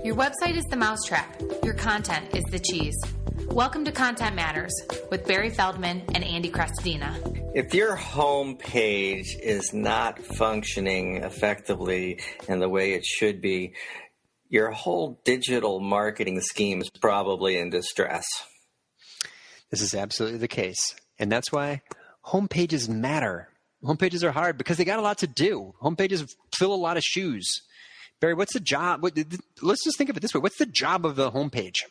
Your website is the mousetrap. Your content is the cheese. Welcome to Content Matters with Barry Feldman and Andy Crestodina. If your home page is not functioning effectively in the way it should be, your whole digital marketing scheme is probably in distress. This is absolutely the case. And that's why home pages matter. Home pages are hard because they got a lot to do. Home pages fill a lot of shoes. Barry, what's the job? Let's just think of it this way. What's the job of the homepage?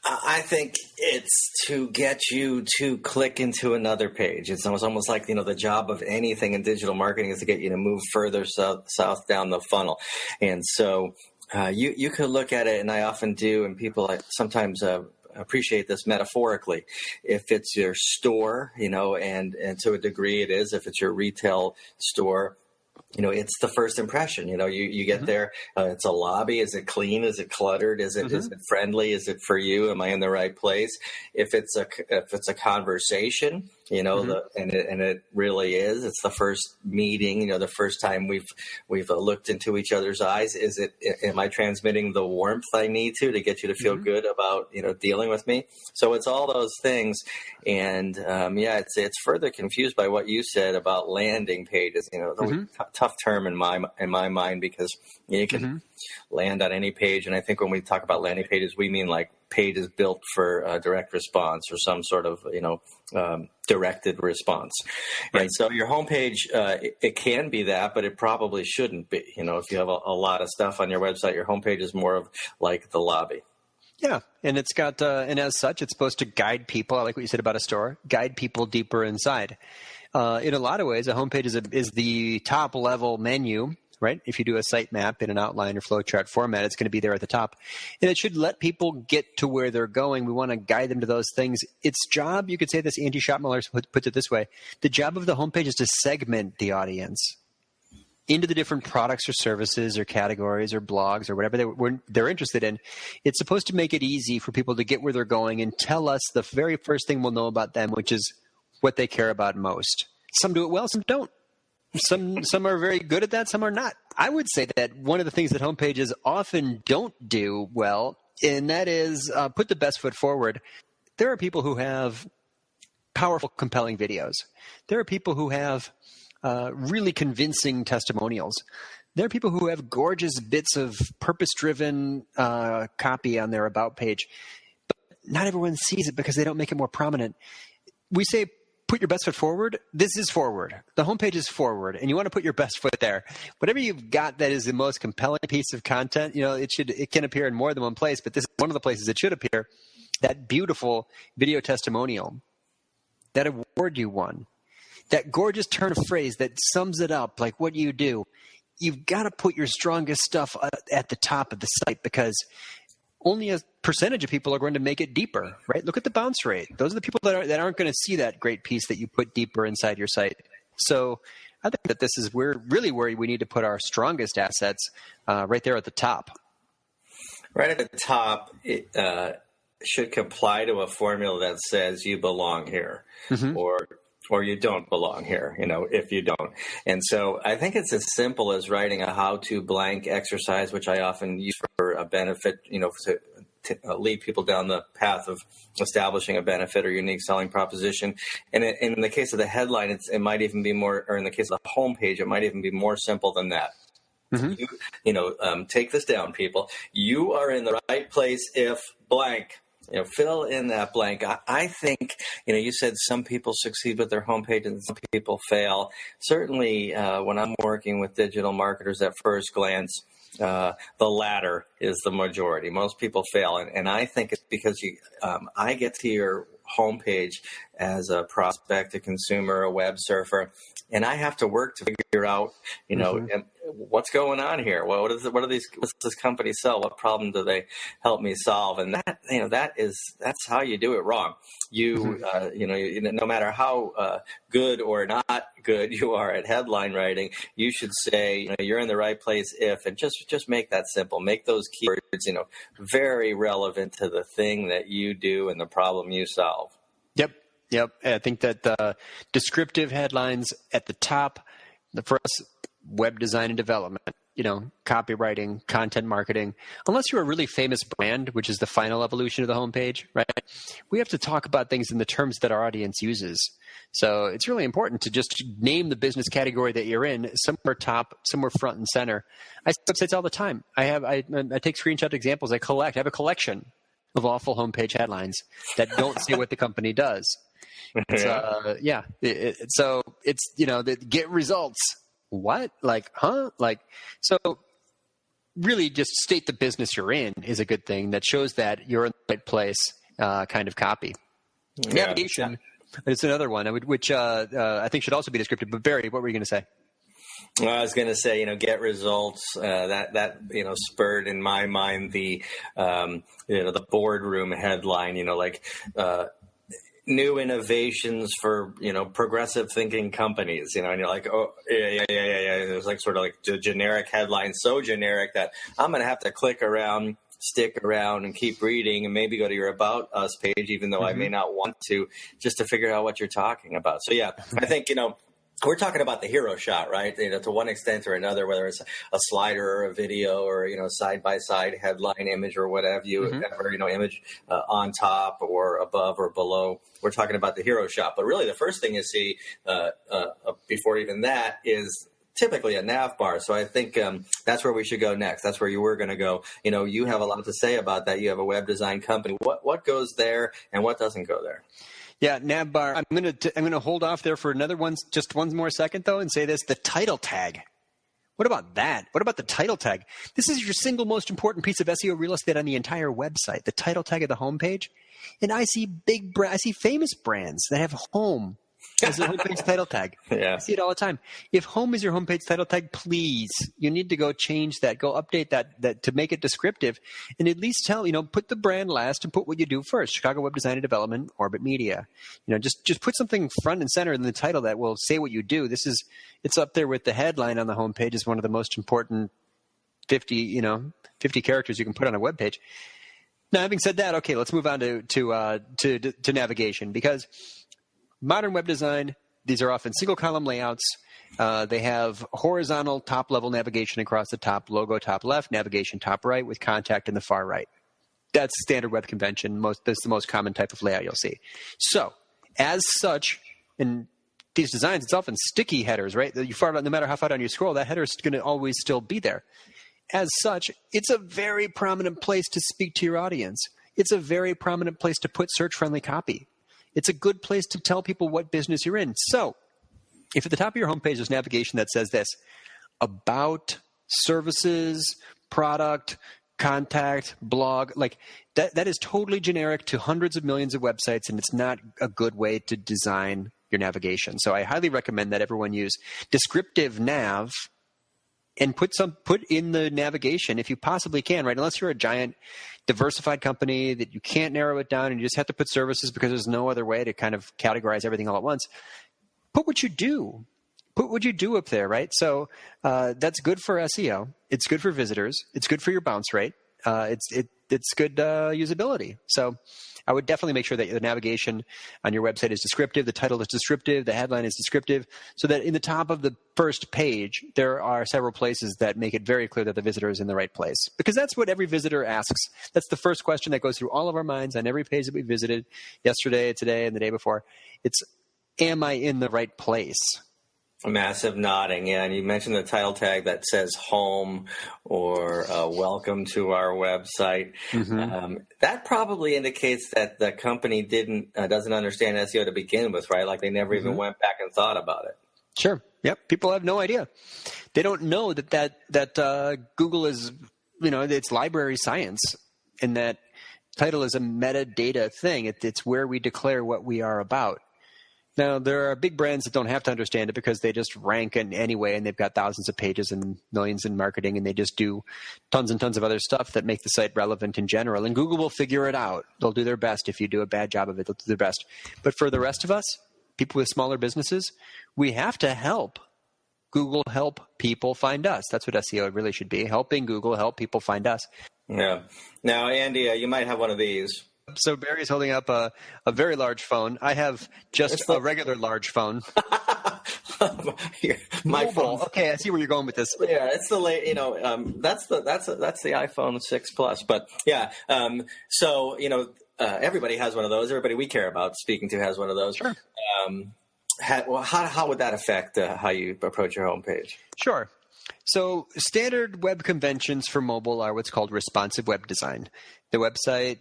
I think it's to get you to click into another page. It's almost like, the job of anything in digital marketing is to get you to move further south down the funnel. And so you could look at it, and I often do, and people sometimes appreciate this metaphorically. If it's your store, and to a degree it is, if it's your retail store, it's the first impression. You get there. It's a lobby. Is it clean? Is it cluttered? Is it friendly? Is it for you? Am I in the right place? If it's a conversation, and it really is. It's the first meeting. The first time we've looked into each other's eyes. Am I transmitting the warmth I need to get you to feel good about dealing with me? So it's all those things, and it's further confused by what you said about landing pages. Tough term in my mind, because you can land on any page, and I think when we talk about landing pages, we mean like pages built for direct response or some sort of directed response. Right. And so your homepage, it can be that, but it probably shouldn't be. If you have a lot of stuff on your website, your homepage is more of like the lobby. Yeah, and it's got, and as such, it's supposed to guide people. I like what you said about a store, guide people deeper inside. In a lot of ways, a homepage is the top level menu, right? If you do a sitemap in an outline or flowchart format, it's going to be there at the top. And it should let people get to where they're going. We want to guide them to those things. Its job, you could say this, Andy Schottmuller puts it this way, the job of the homepage is to segment the audience into the different products or services or categories or blogs or whatever they're interested in. It's supposed to make it easy for people to get where they're going and tell us the very first thing we'll know about them, which is what they care about most. Some do it well, some don't. Some are very good at that, some are not. I would say that one of the things that homepages often don't do well, and that is put the best foot forward. There are people who have powerful, compelling videos. There are people who have really convincing testimonials. There are people who have gorgeous bits of purpose-driven copy on their About page. But not everyone sees it because they don't make it more prominent. We say, put your best foot forward. This is forward. The homepage is forward, and you want to put your best foot there. Whatever you've got that is the most compelling piece of content, it can appear in more than one place, but this is one of the places it should appear. That beautiful video testimonial, that award you won, that gorgeous turn of phrase that sums it up, like what you do. You've got to put your strongest stuff at the top of the site, because only a percentage of people are going to make it deeper, right? Look at the bounce rate. Those are the people that aren't going to see that great piece that you put deeper inside your site. So I think that this is really where we need to put our strongest assets, right there at the top. Right at the top, it should comply to a formula that says you belong here, or you don't belong here, if you don't. And so I think it's as simple as writing a how-to blank exercise, which I often use for a benefit, to lead people down the path of establishing a benefit or unique selling proposition. And in the case of the headline, it might even be more, or in the case of the homepage, it might even be more simple than that. Take this down, people. You are in the right place if blank. Fill in that blank. I think, you said some people succeed with their homepage and some people fail. Certainly, when I'm working with digital marketers at first glance, the latter is the majority. Most people fail. And I think it's because I get to your homepage as a prospect, a consumer, a web surfer, and I have to work to figure out, what's going on here? What's this company sell? What problem do they help me solve? And that's how you do it wrong. No matter how good or not good you are at headline writing, you should say, you're in the right place if, and just make that simple. Make those keywords, very relevant to the thing that you do and the problem you solve. Yep. I think that the descriptive headlines at the top, for us, web design and development, copywriting, content marketing, unless you're a really famous brand, which is the final evolution of the homepage, right? We have to talk about things in the terms that our audience uses. So it's really important to just name the business category that you're in, somewhere top, somewhere front and center. I see websites all the time. I take screenshot examples. I have a collection of awful homepage headlines that don't say what the company does. So it's, get results. What? So really just state the business you're in is a good thing that shows that you're in the right place, kind of copy. Yeah. Navigation. It's another one, which I think should also be descriptive. But Barry, what were you going to say? Well, I was going to say, get results. That spurred in my mind the boardroom headline. New innovations for progressive thinking companies. And you're like, oh yeah. It was sort of like the generic headline, so generic that I'm going to have to click around, stick around, and keep reading, and maybe go to your About Us page, even though I may not want to, just to figure out what you're talking about. So yeah, I think we're talking about the hero shot, right? To one extent or another, whether it's a slider or a video or side-by-side headline image or whatever image on top or above or below. We're talking about the hero shot, but really the first thing you see before even that is typically a nav bar. So I think that's where we should go next. That's where you were going to go. You have a lot to say about that. You have a web design company. What goes there and what doesn't go there? Yeah, nav bar. I'm gonna hold off there for just one more second though, and say this: the title tag. What about that? What about the title tag? This is your single most important piece of SEO real estate on the entire website. The title tag of the homepage. And I see famous brands that have home as a homepage title tag. Yeah. I see it all the time. If home is your homepage title tag, please, you need to go change that. Go update that to make it descriptive, and at least tell, put the brand last and put what you do first. Chicago Web Design and Development, Orbit Media. Just put something front and center in the title that will say what you do. It's up there with the headline on the homepage is one of the most important 50 characters you can put on a web page. Now, having said that, okay, let's move on to navigation, because modern web design, these are often single column layouts. They have horizontal top level navigation across the top, logo top left, navigation top right with contact in the far right. That's standard web convention. That's the most common type of layout you'll see. So as such, in these designs, it's often sticky headers, right? No matter how far down you scroll, that header is going to always still be there. As such, it's a very prominent place to speak to your audience. It's a very prominent place to put search-friendly copy. It's a good place to tell people what business you're in. So if at the top of your homepage there's navigation that says this: about, services, product, contact, blog, that is totally generic to hundreds of millions of websites, and it's not a good way to design your navigation. So I highly recommend that everyone use descriptive nav and put in the navigation if you possibly can, right? Unless you're a giant diversified company that you can't narrow it down and you just have to put services because there's no other way to kind of categorize everything all at once. Put what you do. Put what you do up there, right? So that's good for SEO. It's good for visitors. It's good for your bounce rate. It's good usability. So I would definitely make sure that the navigation on your website is descriptive, the title is descriptive, the headline is descriptive, so that in the top of the first page, there are several places that make it very clear that the visitor is in the right place. Because that's what every visitor asks. That's the first question that goes through all of our minds on every page that we visited yesterday, today, and the day before. It's, am I in the right place? Massive nodding, yeah. And you mentioned the title tag that says home or welcome to our website. Mm-hmm. That probably indicates that the company doesn't understand SEO to begin with, right? Like they never even went back and thought about it. Sure. Yep. People have no idea. They don't know that Google is, it's library science, and that title is a metadata thing. It's where we declare what we are about. Now, there are big brands that don't have to understand it because they just rank in anyway, and they've got thousands of pages and millions in marketing, and they just do tons and tons of other stuff that make the site relevant in general. And Google will figure it out. They'll do their best. If you do a bad job of it, they'll do their best. But for the rest of us, people with smaller businesses, we have to help Google help people find us. That's what SEO really should be, helping Google help people find us. Yeah. Now, Andy, you might have one of these. So Barry's holding up a very large phone. I have just a regular large phone. My Mobile. phone. Okay, I see where you're going with this. Yeah, it's the late. That's the iPhone 6 Plus. But yeah, so everybody has one of those. Everybody we care about speaking to has one of those. Sure. How would that affect how you approach your homepage? Sure. So standard web conventions for mobile are what's called responsive web design. The website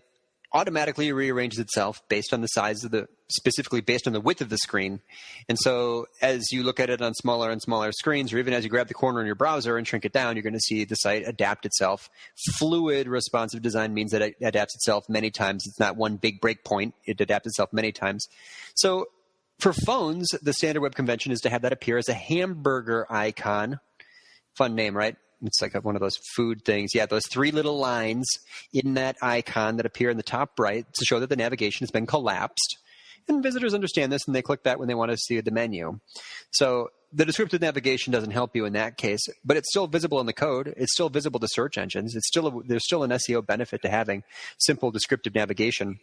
automatically rearranges itself based on the size of specifically based on the width of the screen. And so as you look at it on smaller and smaller screens, or even as you grab the corner in your browser and shrink it down, you're going to see the site adapt itself. Fluid responsive design means that it adapts itself many times. It's not one big breakpoint. It adapts itself many times. So for phones, the standard web convention is to have that appear as a hamburger icon. Fun name, right? It's like one of those food things. Yeah, those three little lines in that icon that appear in the top right to show that the navigation has been collapsed. And visitors understand this, and they click that when they want to see the menu. So the descriptive navigation doesn't help you in that case, but it's still visible in the code. It's still visible to search engines. There's still an SEO benefit to having simple descriptive navigation.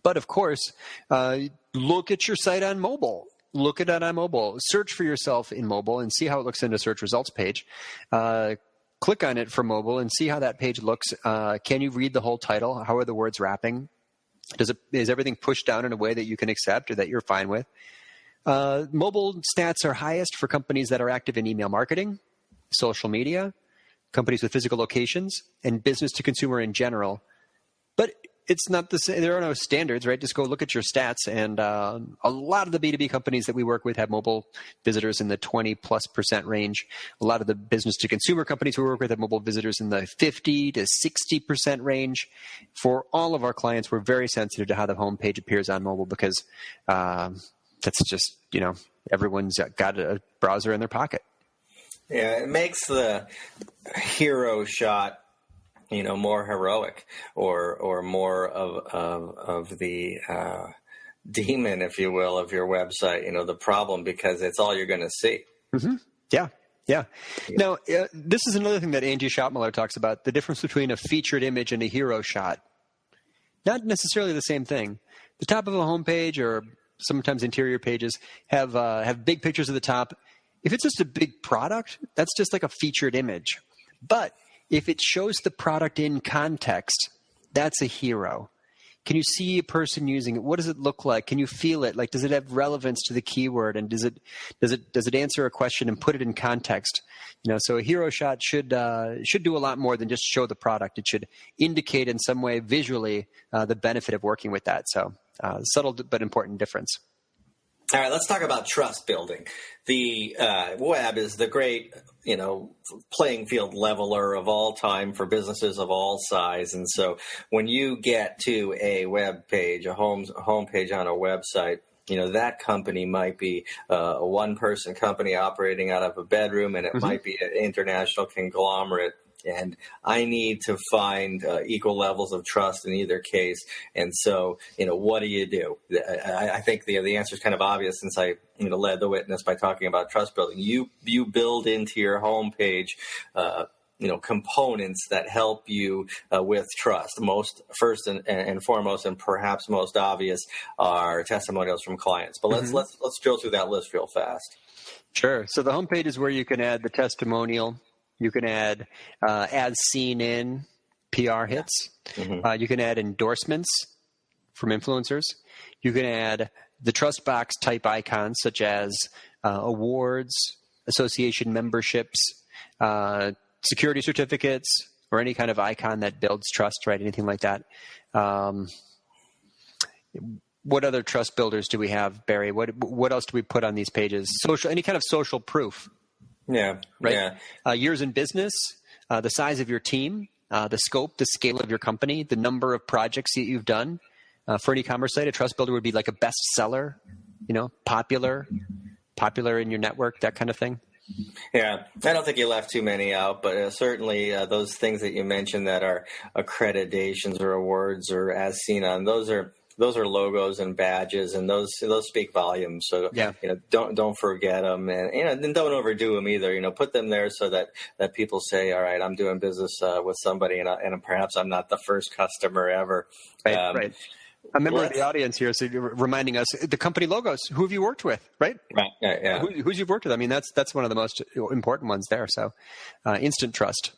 But of course, look at your site on mobile. Look at it on mobile. Search for yourself in mobile and see how it looks in a search results page. Click on it for mobile and see how that page looks. Can you read the whole title? How are the words wrapping? Is everything pushed down in a way that you can accept or that you're fine with? Mobile stats are highest for companies that are active in email marketing, social media, companies with physical locations, and business to consumer in general. But it's not the same. There are no standards, right? Just go look at your stats. And a lot of the B2B companies that we work with have mobile visitors in the 20+% range. A lot of the business to consumer companies we work with have mobile visitors in the 50 to 60% range. For all of our clients, we're very sensitive to how the homepage appears on mobile because that's just, everyone's got a browser in their pocket. Yeah, it makes the hero shot more heroic or more of the demon, if you will, of your website, the problem, because it's all you're going to see. Mm-hmm. Yeah. Now, this is another thing that Angie Schottmiller talks about, the difference between a featured image and a hero shot. Not necessarily the same thing. The top of a homepage or sometimes interior pages have big pictures at the top. If it's just a big product, that's just like a featured image. But if it shows the product in context, that's a hero. Can you see a person using it? What does it look like? Can you feel it? Like, does it have relevance to the keyword? And does it answer a question and put it in context? So a hero shot should do a lot more than just show the product. It should indicate in some way visually the benefit of working with that. So subtle but important difference. All right, let's talk about trust building. The web is the great, playing field leveler of all time for businesses of all size. And so when you get to a web page, a home page on a website, that company might be a one-person company operating out of a bedroom, and it might be an international conglomerate. And I need to find equal levels of trust in either case. And so, what do you do? I think the answer is kind of obvious since I led the witness by talking about trust building. You build into your homepage components that help you with trust. First and foremost, and perhaps most obvious, are testimonials from clients. But let's drill through that list real fast. Sure. So the homepage is where you can add the testimonial. You can add as seen in PR hits. You can add endorsements from influencers. You can add the trust box type icons such as awards, association memberships, security certificates, or any kind of icon that builds trust, right? Anything like that. What other trust builders do we have, Barry? What else do we put on these pages? Any kind of social proof. Yeah. Right. Yeah. Years in business, the size of your team, the scope, the scale of your company, the number of projects that you've done. For an e-commerce site, a trust builder would be like a bestseller, popular in your network, that kind of thing. Yeah, I don't think you left too many out, but certainly those things that you mentioned that are accreditations or awards or as seen on, those are logos and badges, and those speak volumes. So don't forget them, and then don't overdo them either. Put them there so that people say, all right, I'm doing business with somebody, and perhaps I'm not the first customer ever. Right. A member of the audience here, so you're reminding us the company logos. Who have you worked with, right? Right. Yeah. Who's you've worked with? I mean, that's one of the most important ones there. So, instant trust.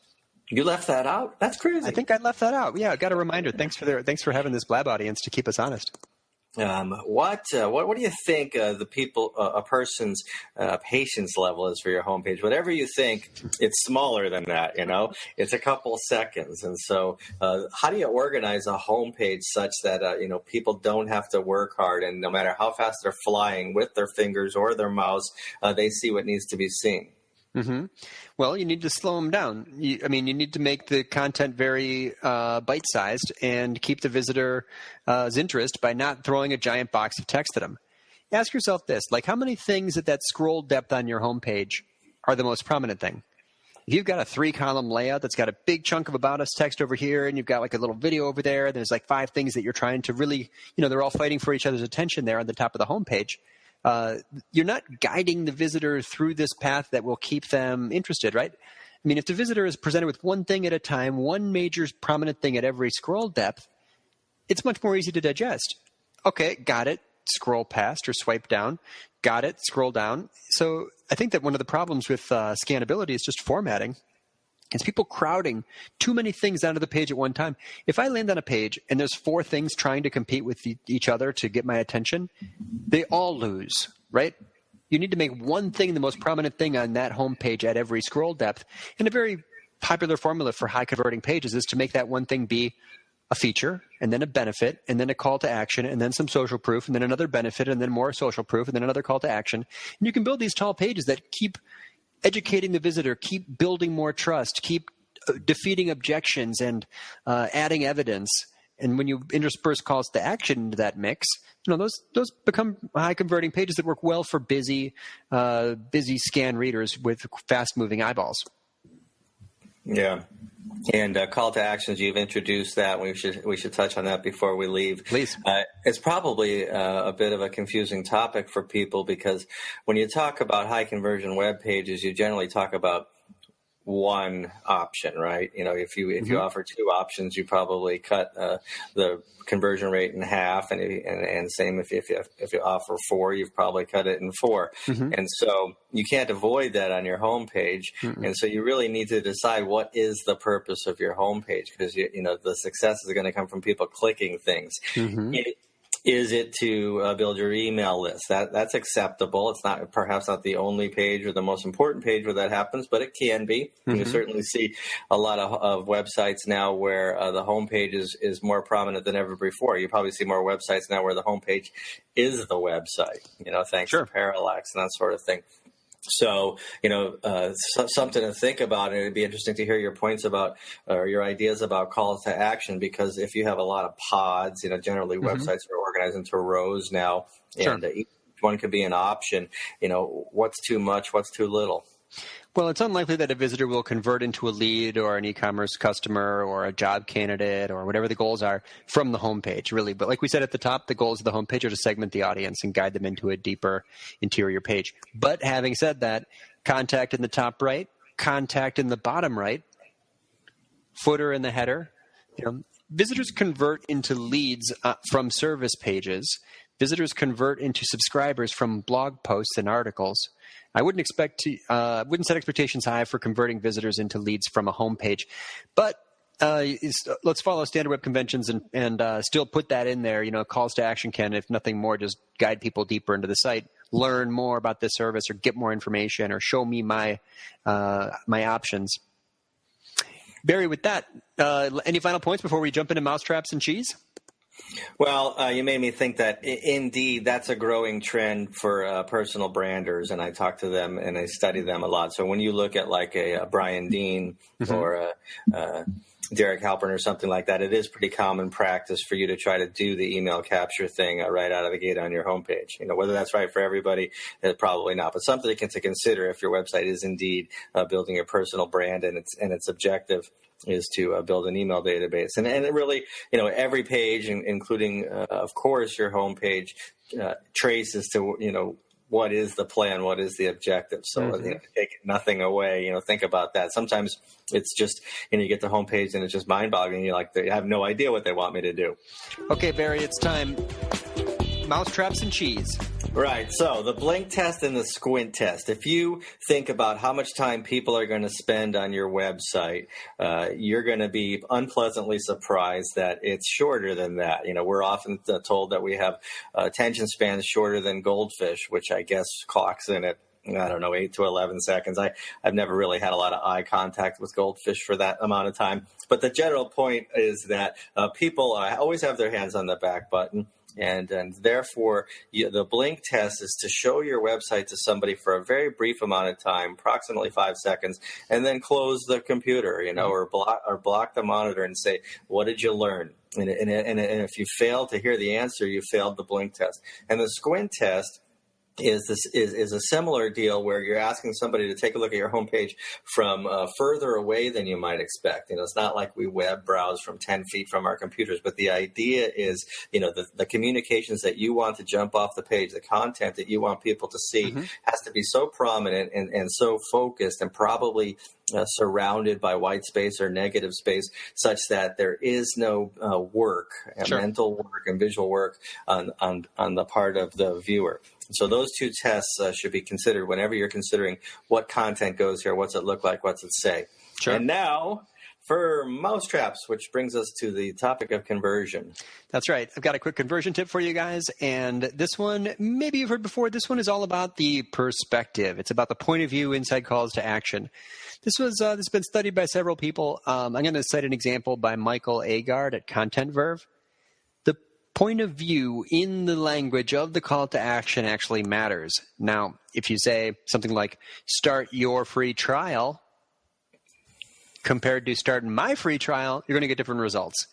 You left that out? That's crazy. I think I left that out. Yeah, I got a reminder. Thanks for having this blab audience to keep us honest. What do you think a person's patience level is for your homepage? Whatever you think, it's smaller than that. It's a couple seconds, and so how do you organize a homepage such that people don't have to work hard, and no matter how fast they're flying with their fingers or their mouse, they see what needs to be seen. Mm-hmm. Well, you need to slow them down. You need to make the content very bite-sized and keep the visitor's interest by not throwing a giant box of text at them. Ask yourself this, like how many things at that scroll depth on your homepage are the most prominent thing? If you've got a 3-column layout that's got a big chunk of about us text over here, and you've got like a little video over there, there's like 5 things that you're trying to really, they're all fighting for each other's attention there on the top of the homepage. You're not guiding the visitor through this path that will keep them interested, right? I mean, if the visitor is presented with one thing at a time, one major prominent thing at every scroll depth, it's much more easy to digest. Okay, got it. Scroll past or swipe down. Got it. Scroll down. So I think that one of the problems with scannability is just formatting. It's people crowding too many things onto the page at one time. If I land on a page and there's 4 things trying to compete with each other to get my attention, they all lose, right? You need to make one thing the most prominent thing on that homepage at every scroll depth. And a very popular formula for high converting pages is to make that one thing be a feature, and then a benefit, and then a call to action, and then some social proof, and then another benefit, and then more social proof, and then another call to action. And you can build these tall pages that keep educating the visitor, keep building more trust, keep defeating objections and adding evidence. And when you intersperse calls to action into that mix, those become high converting pages that work well for busy scan readers with fast moving eyeballs. Yeah. And call to actions, you've introduced that. We should touch on that before we leave. Please. It's probably a bit of a confusing topic for people because when you talk about high conversion web pages, you generally talk about one option, right? If you offer 2 options, you probably cut the conversion rate in half, and same if you offer 4, you've probably cut it in 4. And so you can't avoid that on your homepage. And so you really need to decide what is the purpose of your homepage, because the success is going to come from people clicking things. Is it to build your email list? That's acceptable. It's perhaps not the only page or the most important page where that happens, but it can be. You certainly see a lot of websites now where the homepage is more prominent than ever before. You probably see more websites now where the homepage is the website, thanks to parallax and that sort of thing. So, something to think about, and it'd be interesting to hear your points about, or your ideas about calls to action, because if you have a lot of pods, generally websites are organized into rows now, and each one could be an option. What's too much, what's too little? Well, it's unlikely that a visitor will convert into a lead or an e-commerce customer or a job candidate or whatever the goals are from the homepage, really. But like we said at the top, the goals of the homepage are to segment the audience and guide them into a deeper interior page. But having said that, contact in the top right, contact in the bottom right, footer in the header. Visitors convert into leads from service pages. Visitors convert into subscribers from blog posts and articles. I wouldn't set expectations high for converting visitors into leads from a homepage, but let's follow standard web conventions and still put that in there. Calls to action can, if nothing more, just guide people deeper into the site, learn more about this service, or get more information, or show me my options. Barry, with that, any final points before we jump into mousetraps and cheese? Well, you made me think that indeed that's a growing trend for personal branders, and I talk to them and I study them a lot. So when you look at like a Brian Dean or a Derek Halpern or something like that, it is pretty common practice for you to try to do the email capture thing right out of the gate on your homepage. Whether that's right for everybody, probably not, but something to consider if your website is indeed building a personal brand and its objective is to build an email database. And it really, every page, including, of course, your homepage, traces to, what is the plan? What is the objective? So take nothing away. Think about that. Sometimes it's just, you get the homepage and it's just mind-boggling. You're like, they have no idea what they want me to do. Okay, Barry, it's time. Mousetraps and cheese. Right. So the blink test and the squint test. If you think about how much time people are going to spend on your website, you're going to be unpleasantly surprised that it's shorter than that. We're often told that we have attention spans shorter than goldfish, which I guess clocks in at 8 to 11 seconds. I've never really had a lot of eye contact with goldfish for that amount of time. But the general point is that people always have their hands on the back button. And therefore, the blink test is to show your website to somebody for a very brief amount of time, approximately 5 seconds, and then close the computer, or block the monitor and say, "What did you learn?" And if you fail to hear the answer, you failed the blink test. And the squint test is a similar deal where you're asking somebody to take a look at your homepage from further away than you might expect. It's not like we web browse from 10 feet from our computers, but the idea is, the communications that you want to jump off the page, the content that you want people to see has to be so prominent and so focused and probably surrounded by white space or negative space such that there is no mental work and visual work on the part of the viewer. So those two tests should be considered whenever you're considering what content goes here, what's it look like, what's it say. Sure. And now for mousetraps, which brings us to the topic of conversion. That's right. I've got a quick conversion tip for you guys. And this one, maybe you've heard before, this one is all about the perspective. It's about the point of view inside calls to action. This has been studied by several people. I'm going to cite an example by Michael Agard at Content Verve. The point of view in the language of the call to action actually matters. Now, if you say something like, start your free trial, compared to start my free trial, you're going to get different results.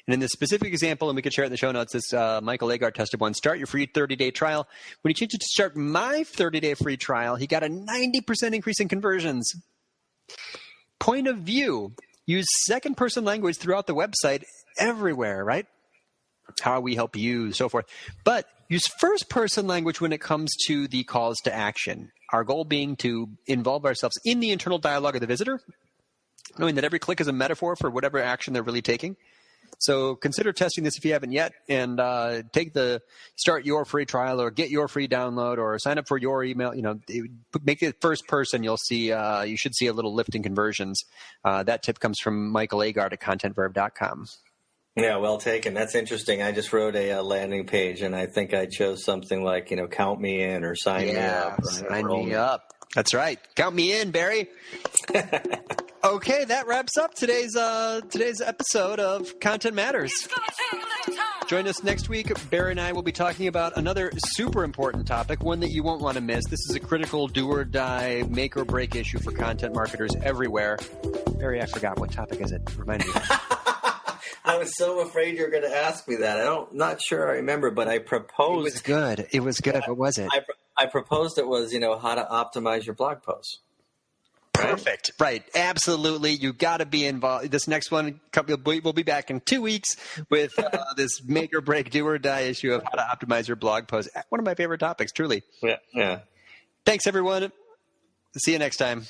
And in this specific example, and we could share it in the show notes, this Michael Agard tested one, start your free 30-day trial. When he changed it to start my 30-day free trial, he got a 90% increase in conversions. Point of view, use second-person language throughout the website everywhere, right? How we help you, so forth. But use first-person language when it comes to the calls to action. Our goal being to involve ourselves in the internal dialogue of the visitor, knowing that every click is a metaphor for whatever action they're really taking. So consider testing this if you haven't yet, and take the start your free trial or get your free download or sign up for your email. Make it first person. You'll see, you should see a little lift in conversions. That tip comes from Michael Agard at contentverve.com. Yeah, well taken. That's interesting. I just wrote a landing page, and I think I chose something like, count me in or sign me up. Sign me up. That's right. Count me in, Barry. Okay, that wraps up today's episode of Content Matters. Join us next week. Barry and I will be talking about another super important topic, one that you won't want to miss. This is a critical do-or-die, make-or-break issue for content marketers everywhere. Barry, I forgot. What topic is it? Remind me. I was so afraid you were going to ask me that. Not sure I remember, but I proposed. It was good. What was it? I proposed it was, how to optimize your blog posts. Perfect. Right. Absolutely. You got to be involved. This next one, we'll be back in 2 weeks with this make or break, do or die issue of how to optimize your blog post. One of my favorite topics, truly. Yeah. Thanks, everyone. See you next time.